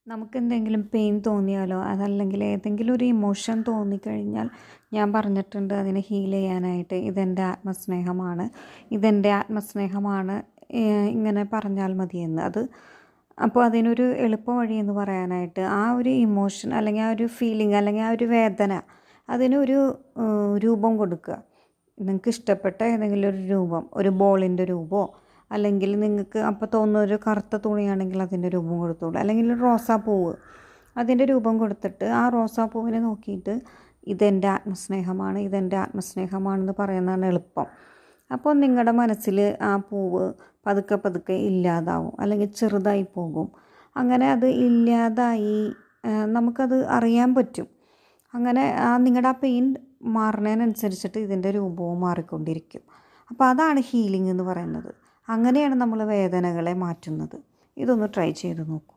നമുക്കെന്തെങ്കിലും പെയിൻ തോന്നിയാലോ അതല്ലെങ്കിൽ ഏതെങ്കിലും ഒരു ഇമോഷൻ തോന്നിക്കഴിഞ്ഞാൽ ഞാൻ പറഞ്ഞിട്ടുണ്ട് അതിനെ ഹീൽ ചെയ്യാനായിട്ട് ഇതെൻ്റെ ആത്മസ്നേഹമാണ്, ഇതെൻ്റെ ആത്മസ്നേഹമാണ്, ഇങ്ങനെ പറഞ്ഞാൽ മതിയെന്ന്. അപ്പോൾ അതിനൊരു എളുപ്പ വഴിയെന്ന് പറയാനായിട്ട് ആ ഒരു ഇമോഷൻ അല്ലെങ്കിൽ ആ ഒരു ഫീലിംഗ് അല്ലെങ്കിൽ ആ ഒരു വേദന അതിനൊരു രൂപം കൊടുക്കുക. നിങ്ങൾക്ക് ഇഷ്ടപ്പെട്ട ഏതെങ്കിലും ഒരു രൂപം, ഒരു ബോളിൻ്റെ രൂപമോ അല്ലെങ്കിൽ നിങ്ങൾക്ക് അപ്പോൾ തോന്നുന്ന ഒരു കറുത്ത തുണിയാണെങ്കിൽ അതിൻ്റെ രൂപം കൊടുത്തോളൂ, അല്ലെങ്കിൽ ഒരു റോസാപ്പൂവ് അതിൻ്റെ രൂപം കൊടുത്തിട്ട് ആ റോസാപ്പൂവിനെ നോക്കിയിട്ട് ഇതെൻ്റെ ആത്മസ്നേഹമാണ്, ഇതെൻ്റെ ആത്മസ്നേഹമാണെന്ന് പറയുന്നതാണ് എളുപ്പം. അപ്പോൾ നിങ്ങളുടെ മനസ്സിൽ ആ പൂവ് പതുക്കെ പതുക്കെ ഇല്ലാതാവും അല്ലെങ്കിൽ ചെറുതായി പോകും. അങ്ങനെ അത് ഇല്ലാതായി നമുക്കത് അറിയാൻ പറ്റും. അങ്ങനെ നിങ്ങളുടെ ആ പെയിൻ മാറുന്നതിനനുസരിച്ചിട്ട് ഇതിൻ്റെ രൂപവും മാറിക്കൊണ്ടിരിക്കും. അപ്പോൾ അതാണ് ഹീലിംഗ് എന്ന് പറയുന്നത്. അങ്ങനെയാണ് നമ്മൾ വേദനകളെ മാറ്റുന്നത്. ഇതൊന്ന് ട്രൈ ചെയ്ത് നോക്കൂ.